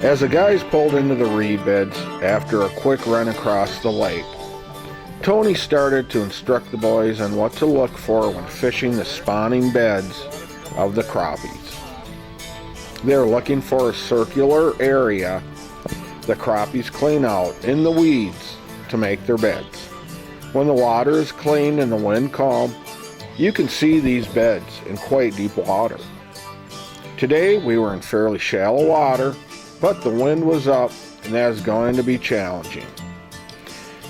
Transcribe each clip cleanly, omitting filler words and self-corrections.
As the guys pulled into the reed beds after a quick run across the lake, Tony started to instruct the boys on what to look for when fishing the spawning beds of the crappies. They're looking for a circular area the crappies clean out in the weeds to make their beds. When the water is clean and the wind calm, you can see these beds in quite deep water. Today we were in fairly shallow water, but the wind was up and that is going to be challenging.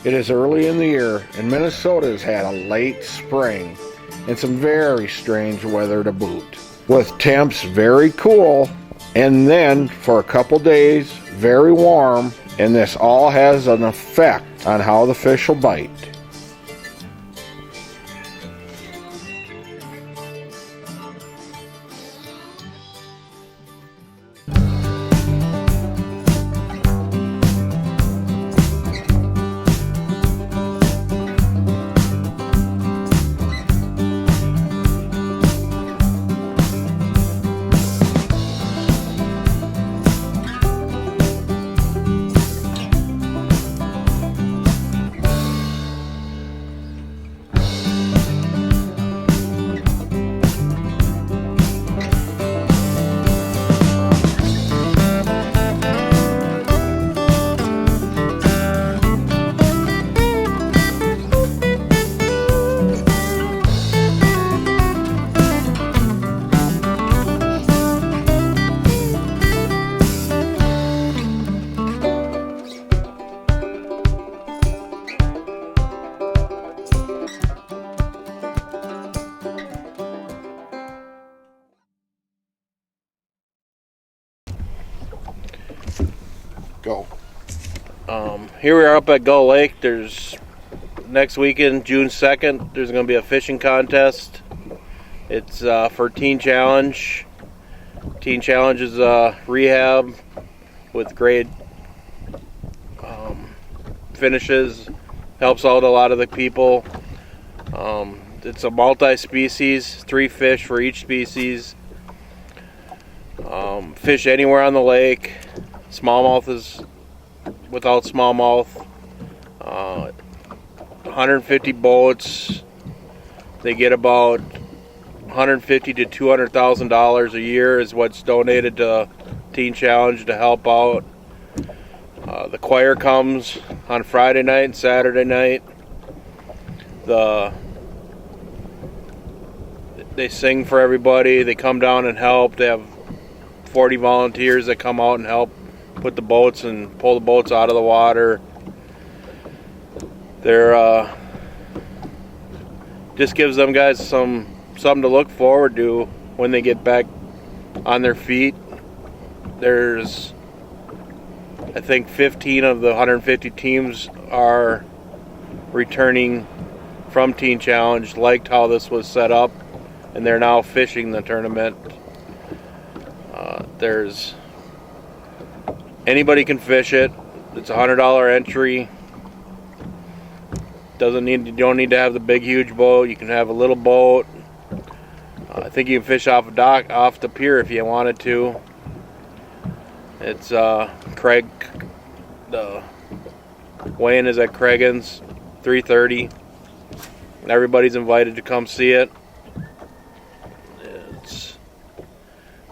It is early in the year and Minnesota has had a late spring and some very strange weather to boot, with temps very cool and then for a couple days very warm, and this all has an effect on how the fish will bite. Go. Here we are up at Gull Lake. There's next weekend, June 2nd, there's going to be a fishing contest. It's for Teen Challenge. Teen Challenge is rehab with great finishes, helps out a lot of the people. It's a multi-species, 3 fish for each species. Fish anywhere on the lake. Smallmouth is without smallmouth. 150 boats. They get about $150,000 to $200,000 a year is what's donated to Teen Challenge to help out. The choir comes on Friday night and Saturday night. They sing for everybody. They come down and help. They have 40 volunteers that come out and help put the boats and pull the boats out of the water. They're just gives them guys something to look forward to when they get back on their feet. There's, I think, 15 of the 150 teams are returning from Teen Challenge, liked how this was set up, and they're now fishing the tournament. There's anybody can fish it. It's a $100 entry. You don't need to have the big huge boat. You can have a little boat. I think you can fish off the pier if you wanted to. It's Craig. The weigh-in is at Craigan's, 3:30. Everybody's invited to come see it.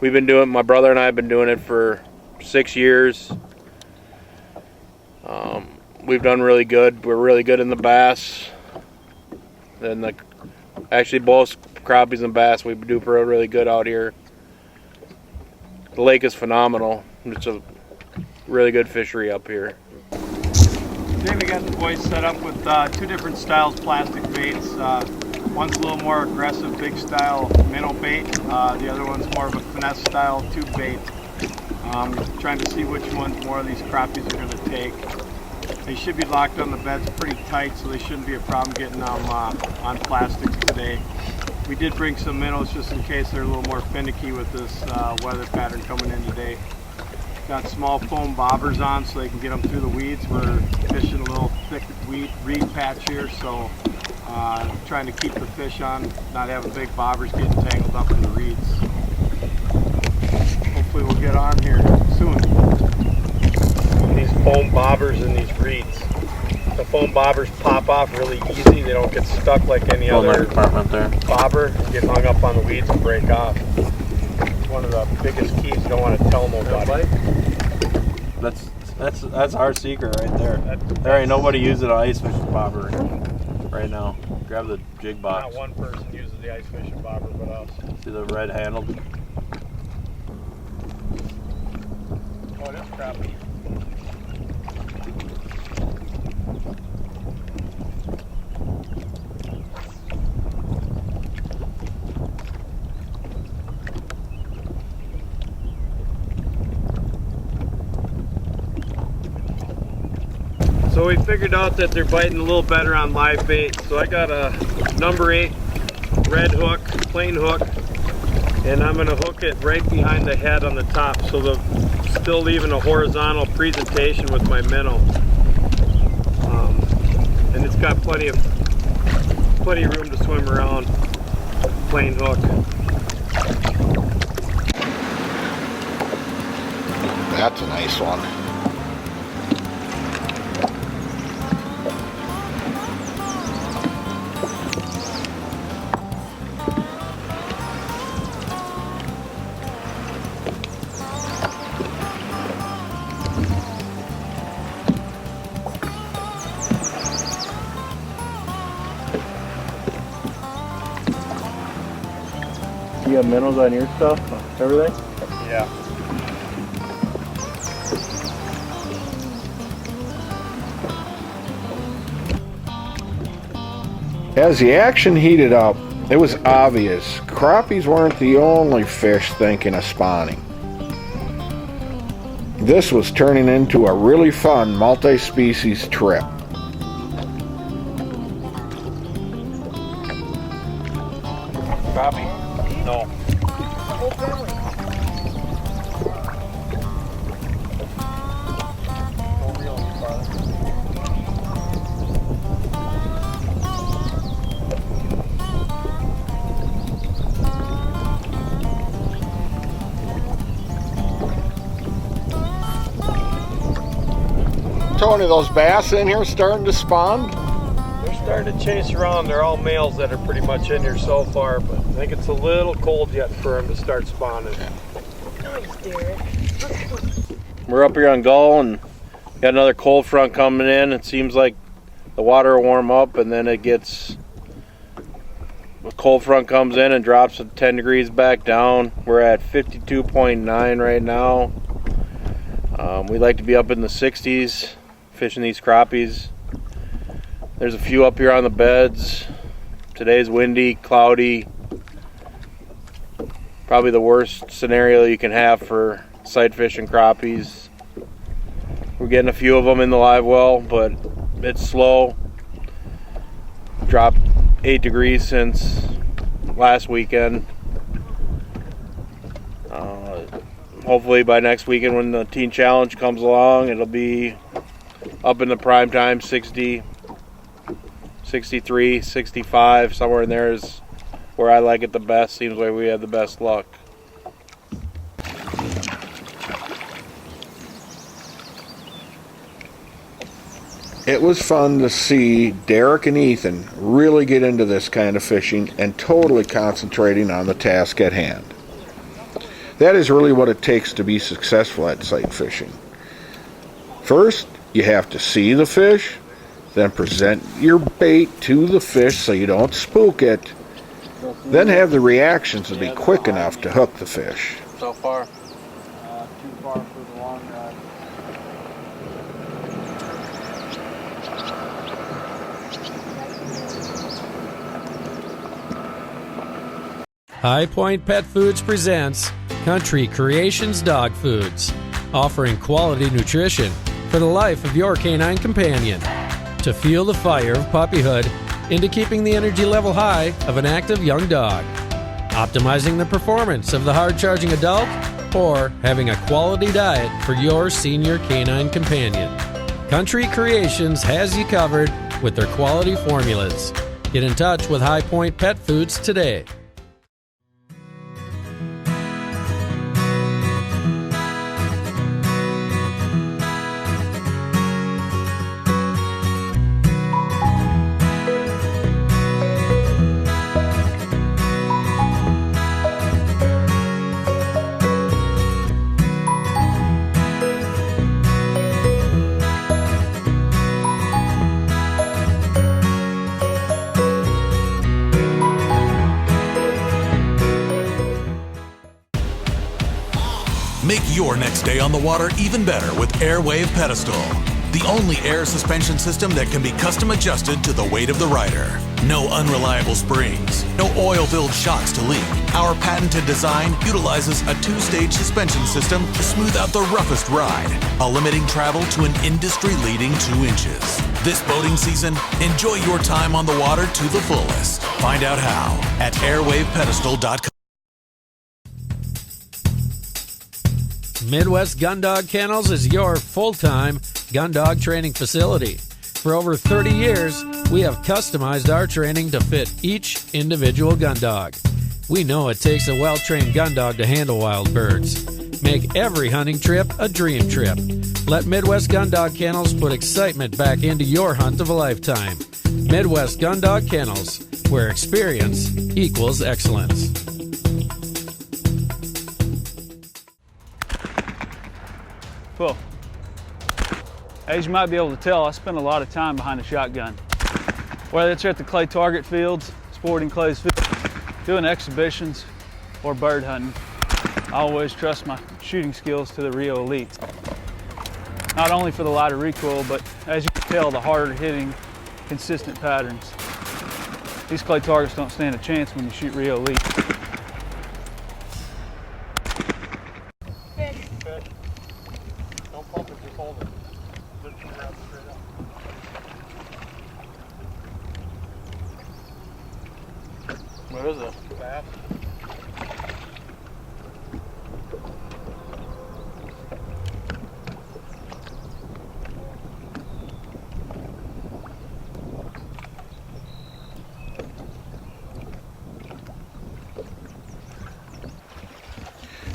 My brother and I have been doing it for 6 years. We've done really good. We're really good in the bass. And actually both crappies and bass, we do really good out here. The lake is phenomenal. It's a really good fishery up here. Today we got the boys set up with 2 different styles plastic baits. One's a little more aggressive, big style minnow bait. The other one's more of a finesse style tube bait. Trying to see which ones more of these crappies are going to take. They should be locked on the beds pretty tight, so they shouldn't be a problem getting them on plastics today. We did bring some minnows just in case they're a little more finicky with this weather pattern coming in today. Got small foam bobbers on so they can get them through the weeds. We're fishing a little thick reed patch here, so trying to keep the fish on, not having big bobbers getting tangled up in the reeds. Hopefully we'll get on here soon. bobbers in these reeds. The foam bobbers pop off really easy. They don't get stuck like any other bobber and get hung up on the weeds and break off. It's one of the biggest keys. You don't want to tell nobody. That's our secret right there. There ain't nobody using an ice fishing bobber right now. Grab the jig box. Not one person uses the ice fishing bobber but us. See the red handle? Oh, it is crappie. So we figured out that they're biting a little better on live bait. So I got a number 8 red hook, plain hook, and I'm gonna hook it right behind the head on the top, so they're still leaving a horizontal presentation with my minnow. And it's got plenty of room to swim around. Plain hook. That's a nice one. You got minnows on your stuff? Everything? Yeah. As the action heated up, it was obvious crappies weren't the only fish thinking of spawning. This was turning into a really fun multi-species trip. Crappie? No. Whole family. Don't reel any farther. Tony, those bass in here starting to spawn? They're starting to chase around. They're all males that are pretty much in here so far, but I think it's a little cold yet for them to start spawning. Nice, Derek. We're up here on Gull and got another cold front coming in. It seems like the water will warm up and then it gets, the cold front comes in and drops it 10 degrees back down. We're at 52.9 right now. We like to be up in the 60s fishing these crappies. There's a few up here on the beds. Today's windy, cloudy. Probably the worst scenario you can have for sight fishing crappies. We're getting a few of them in the live well, but it's slow. Dropped 8 degrees since last weekend. Hopefully by next weekend when the Teen Challenge comes along, it'll be up in the prime time, 60, 63, 65, somewhere in there is where I like it the best. Seems like we have the best luck. It was fun to see Derek and Ethan really get into this kind of fishing and totally concentrating on the task at hand. That is really what it takes to be successful at sight fishing. First, you have to see the fish, then present your bait to the fish so you don't spook it, then have the reactions to be quick enough to hook the fish. So far. Too far for the long rod. High Point Pet Foods presents Country Creations Dog Foods, offering quality nutrition for the life of your canine companion. To fuel the fire of puppyhood into keeping the energy level high of an active young dog, optimizing the performance of the hard-charging adult, or having a quality diet for your senior canine companion. Country Creations has you covered with their quality formulas. Get in touch with High Point Pet Foods today. Make your next day on the water even better with Airwave Pedestal, the only air suspension system that can be custom adjusted to the weight of the rider. No unreliable springs, no oil-filled shocks to leak. Our patented design utilizes a 2-stage suspension system to smooth out the roughest ride, while limiting travel to an industry-leading 2 inches. This boating season, enjoy your time on the water to the fullest. Find out how at airwavepedestal.com. Midwest Gun Dog Kennels is your full-time gun dog training facility. For over 30 years, we have customized our training to fit each individual gun dog. We know it takes a well-trained gun dog to handle wild birds. Make every hunting trip a dream trip. Let Midwest Gun Dog Kennels put excitement back into your hunt of a lifetime. Midwest Gun Dog Kennels, where experience equals excellence. Well, as you might be able to tell, I spend a lot of time behind a shotgun. Whether it's at the clay target fields, sporting clays fields, doing exhibitions, or bird hunting, I always trust my shooting skills to the Rio elites. Not only for the lighter recoil, but as you can tell, the harder hitting, consistent patterns. These clay targets don't stand a chance when you shoot Rio elites. Don't pump it, just hold it. Just shoot around straight up. What is it? Bass.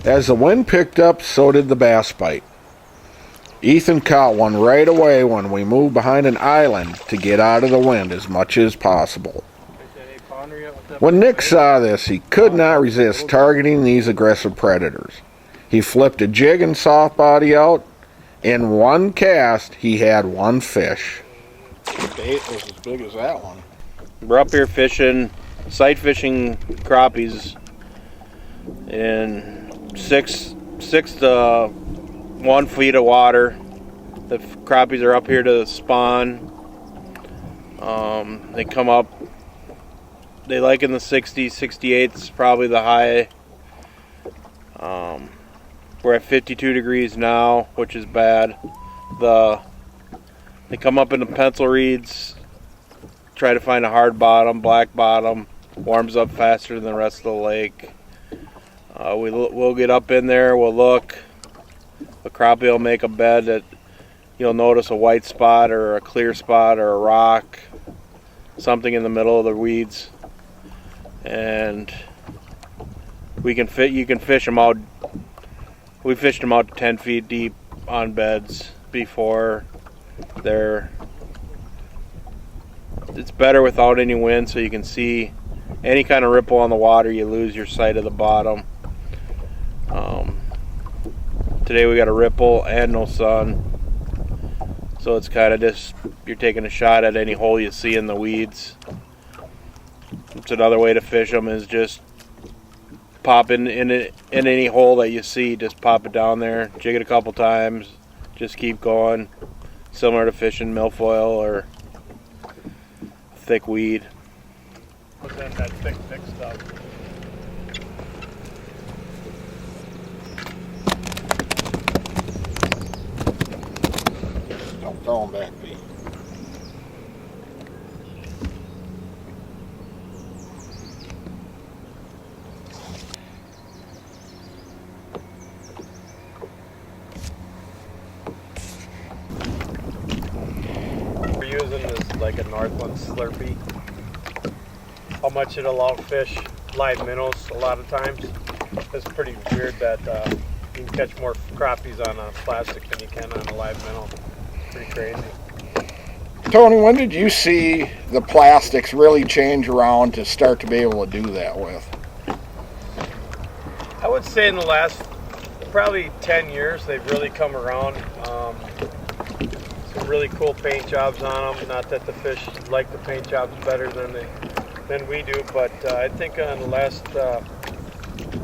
As the wind picked up, so did the bass bite. Ethan caught one right away when we moved behind an island to get out of the wind as much as possible. When Nick saw this, he could not resist targeting these aggressive predators. He flipped a jig and soft body out. In one cast, he had one fish. The bait was as big as that one. We're up here fishing, sight fishing crappies in 6 to 1 feet of water. The crappies are up here to spawn. They come up, they like in the 60s, 68s, probably the high. We're at 52 degrees now, which is bad. They come up into pencil reeds, try to find a hard bottom, black bottom, warms up faster than the rest of the lake. We'll get up in there, we'll look. A crappie will make a bed that you'll notice a white spot or a clear spot or a rock, something in the middle of the weeds, and you can fish them out. We fished them out 10 feet deep on beds before. It's better without any wind, so you can see any kind of ripple on the water. You lose your sight of the bottom. Today we got a ripple and no sun, so it's kind of just you're taking a shot at any hole you see in the weeds. It's another way to fish them is just pop in any hole that you see. Just pop it down there, jig it a couple times, just keep going. Similar to fishing milfoil or thick weed. What's in that thick stuff? Don't throw them back, Pete. We're using this like a Northland Slurpee. How much it'll outfish live minnows a lot of times. It's pretty weird that you can catch more crappies on a plastic than you can on a live minnow. Pretty crazy. Tony, when did you see the plastics really change around to start to be able to do that with? I would say in the last probably 10 years they've really come around. Some really cool paint jobs on them. Not that the fish like the paint jobs better than we do, but I think in the last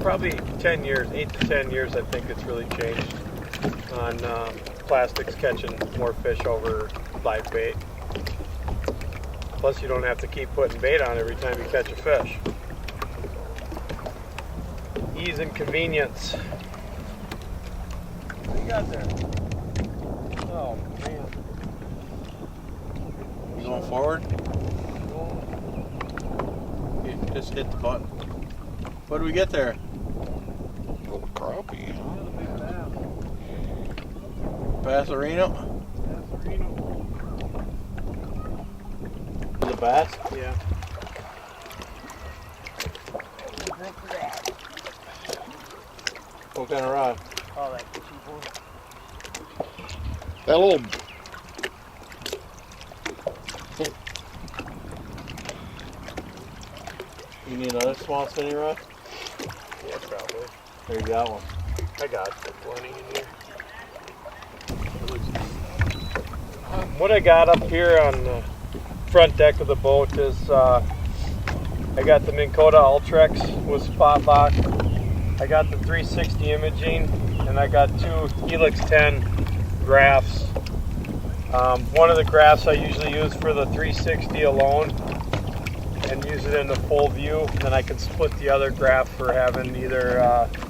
Probably 10 years, 8 to 10 years, I think it's really changed on plastics catching more fish over live bait. Plus, you don't have to keep putting bait on every time you catch a fish. Ease and convenience. What you got there? Oh, man. You going forward? You just hit the button. What do we get there? Little crappie, huh? Bassarino? The bass? Yeah. What kind of rod? Oh, that cheap one. That little You need another small spinning rod? Yeah, probably. There you got one. I got plenty in here. What I got up here on the front deck of the boat is I got the Minn Kota Ultrex with spot lock. I got the 360 imaging, and I got two Helix 10 graphs. One of the graphs I usually use for the 360 alone and use it in the full view. Then I can split the other graph for having either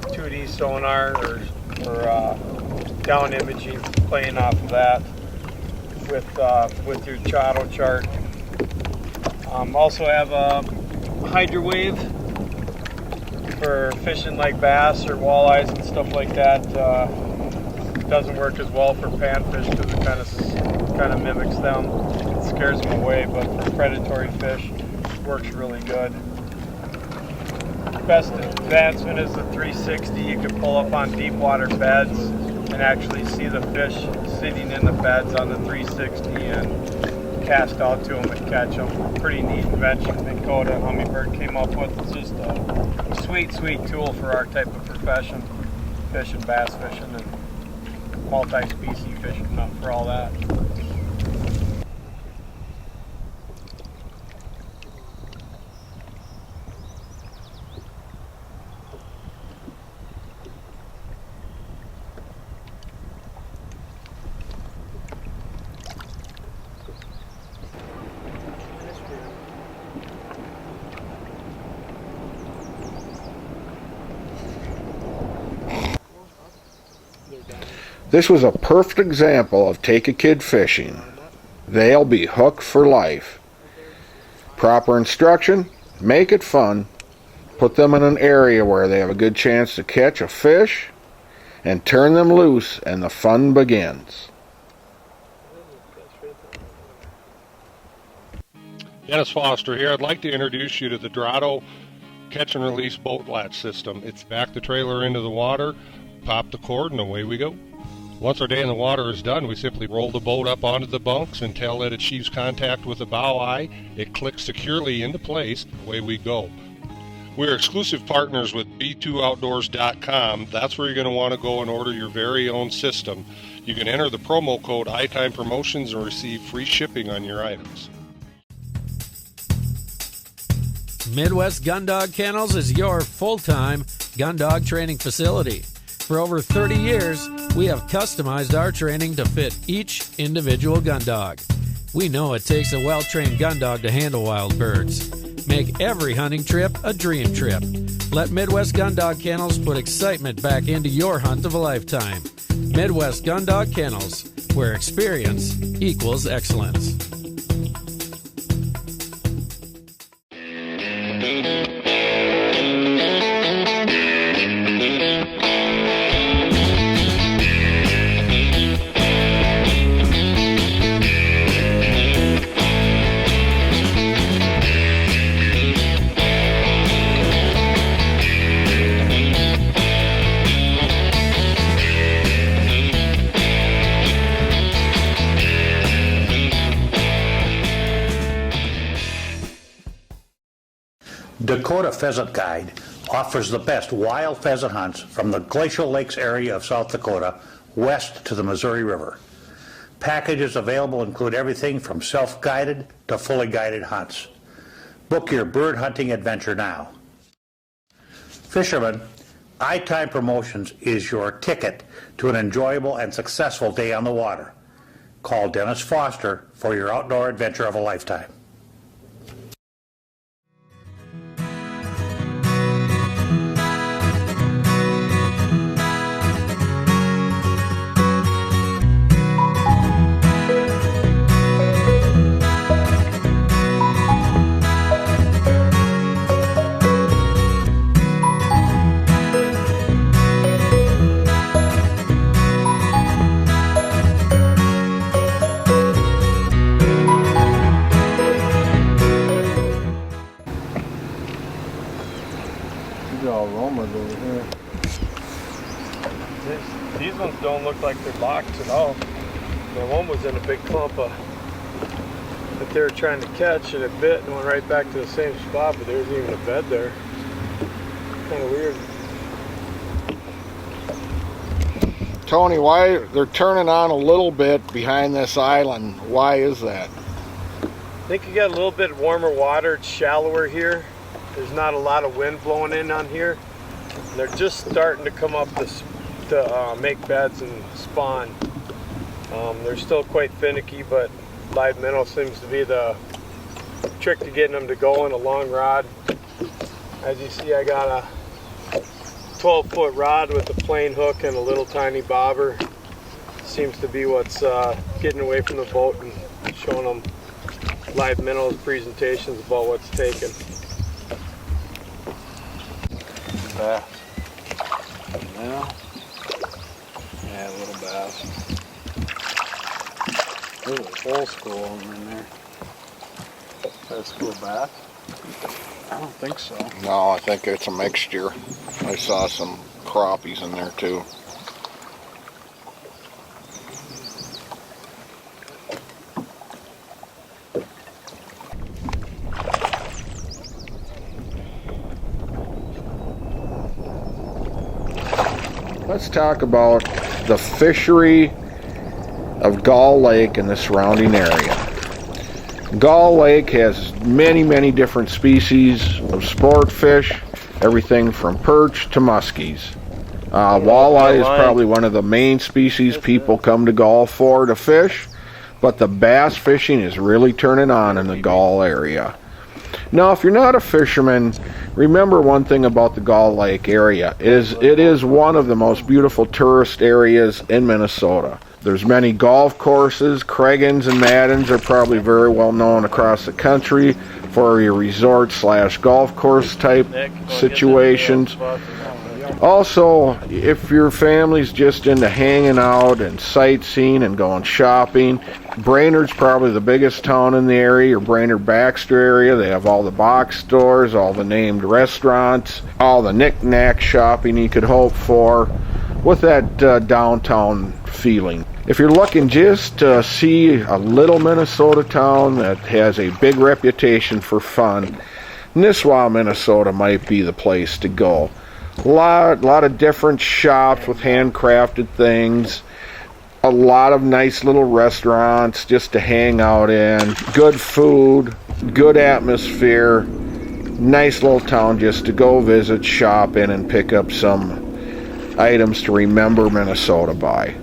2D sonar or down imaging, playing off of that with your auto chart. Also have a hydro wave for fishing like bass or walleyes and stuff like that. Doesn't work as well for panfish because it kind of mimics them. It scares them away, but for predatory fish, it works really good. Best advancement is the 360. You can pull up on deep water beds and actually see the fish sitting in the beds on the 360 and cast out to them and catch them. Pretty neat invention Minn Kota Humminbird came up with. It's just a sweet, sweet tool for our type of profession, fishing, bass fishing, and multi-species fishing, not for all that. This was a perfect example of take a kid fishing. They'll be hooked for life. Proper instruction, make it fun, put them in an area where they have a good chance to catch a fish, and turn them loose and the fun begins. Dennis Foster here. I'd like to introduce you to the Dorado catch and release boat latch system. It's back the trailer into the water, pop the cord, and away we go. Once our day in the water is done, we simply roll the boat up onto the bunks until it achieves contact with the bow eye. It clicks securely into place. Away we go. We're exclusive partners with b2outdoors.com. That's where you're going to want to go and order your very own system. You can enter the promo code iTimePromotions and receive free shipping on your items. Midwest Gun Dog Kennels is your full-time gun dog training facility. For over 30 years, we have customized our training to fit each individual gun dog. We know it takes a well-trained gun dog to handle wild birds. Make every hunting trip a dream trip. Let Midwest Gun Dog Kennels put excitement back into your hunt of a lifetime. Midwest Gun Dog Kennels, where experience equals excellence. Dakota Pheasant Guide offers the best wild pheasant hunts from the Glacial Lakes area of South Dakota west to the Missouri River. Packages available include everything from self-guided to fully guided hunts. Book your bird hunting adventure now. Fishermen, iTime Promotions is your ticket to an enjoyable and successful day on the water. Call Dennis Foster for your outdoor adventure of a lifetime. These ones don't look like they're locked at all. The one was in a big clump that they were trying to catch, and it bit and went right back to the same spot, but there wasn't even a bed there. Kind of weird. Tony, why they're turning on a little bit behind this island? Why is that? I think you got a little bit warmer water. It's shallower here. There's not a lot of wind blowing in on here. And they're just starting to come up to make beds and spawn. They're still quite finicky, but live minnow seems to be the trick to getting them to go in a long rod. As you see, I got a 12-foot rod with a plain hook and a little tiny bobber. Seems to be what's getting away from the boat and showing them live minnows presentations about what's taken. Bass. Minnow. Yeah, a little bass. There's a whole school of them in there. Is that a school of bass? I don't think so. No, I think it's a mixture. I saw some crappies in there too. Let's talk about the fishery of Gull Lake and the surrounding area. Gull Lake has many different species of sport fish, everything from perch to muskies. Walleye is probably one of the main species people come to Gull for to fish, but the bass fishing is really turning on in the Gull area. Now, if you're not a fisherman, remember one thing about the Gull Lake area is it is one of the most beautiful tourist areas in Minnesota. There's many golf courses. Cregan's and Madden's are probably very well known across the country for your resort / golf course type situations. Also, if your family's just into hanging out and sightseeing and going shopping, Brainerd's probably the biggest town in the area, or Brainerd-Baxter area. They have all the box stores, all the named restaurants, all the knick-knack shopping you could hope for, with that downtown feeling. If you're looking just to see a little Minnesota town that has a big reputation for fun, Nisswa, Minnesota might be the place to go. A lot of different shops with handcrafted things, a lot of nice little restaurants just to hang out in, good food, good atmosphere, nice little town just to go visit, shop in, and pick up some items to remember Minnesota by.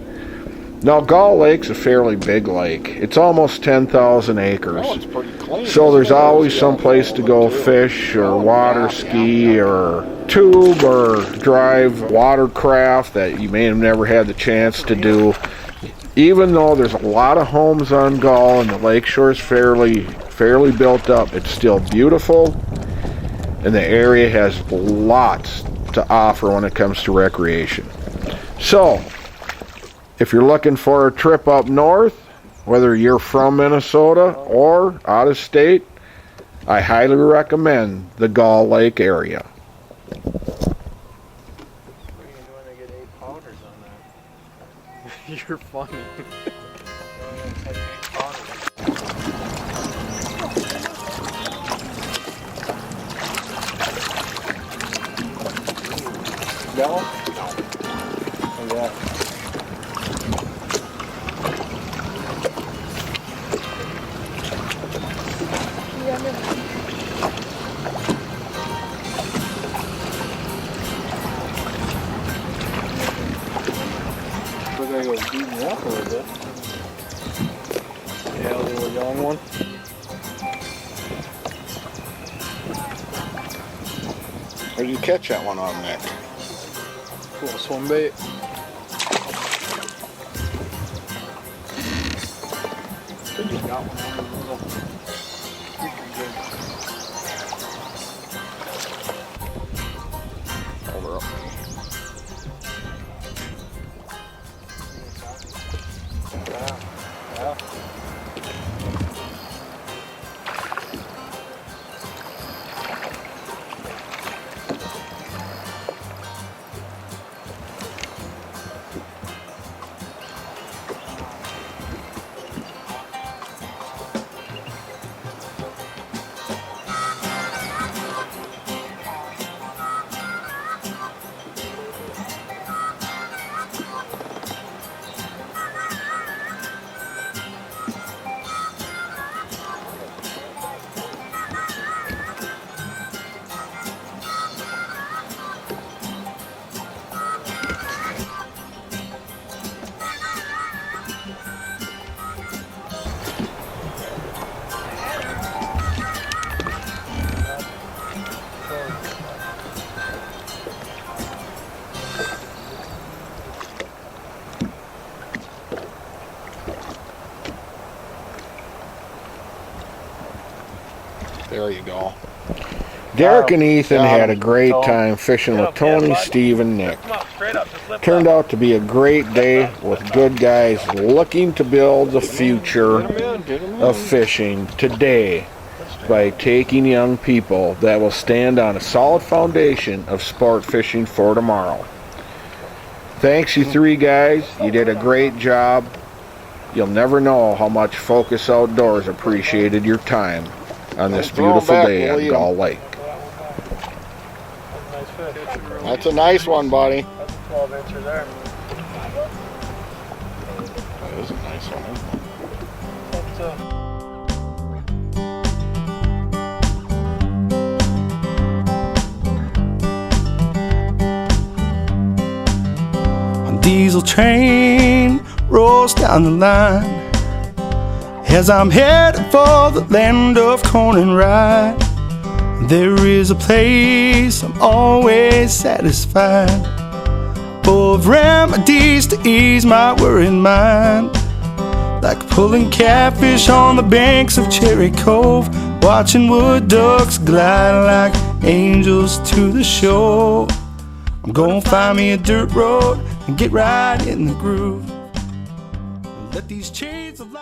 Now, Gull Lake's a fairly big lake. It's almost 10,000 acres. Oh, it's pretty clean. So there's always some place to go fish or water ski or tube or drive watercraft that you may have never had the chance to do. Even though there's a lot of homes on Gull and the lakeshore is fairly built up, it's still beautiful, and the area has lots to offer when it comes to recreation. So, if you're looking for a trip up north, whether you're from Minnesota or out of state, I highly recommend the Gull Lake area. You're funny. Yellow? No. Yeah. look like it was beating up a little bit. Yeah, a little young one. Where'd you catch that one on, Nick? Little swim bait. I just got one on the little freaking good. Hold her up. Yeah. There you go. Derek and Ethan had a great time fishing with Tony, Steve, and Nick. Turned out to be a great day with good guys looking to build the future of fishing today by taking young people that will stand on a solid foundation of sport fishing for tomorrow. Thanks, you three guys. You did a great job. You'll never know how much Focus Outdoors appreciated your time on this beautiful day on Gull Lake. That's a nice one, buddy. That's a 12-incher there. That is a nice one, isn't it? A diesel train rolls down the line as I'm headed for the land of corn and rye. There is a place I'm always satisfied, full of remedies to ease my worried mind, like pulling catfish on the banks of Cherry Cove, watching wood ducks glide like angels to the shore. I'm gonna find me a dirt road and get right in the groove. Let these chains of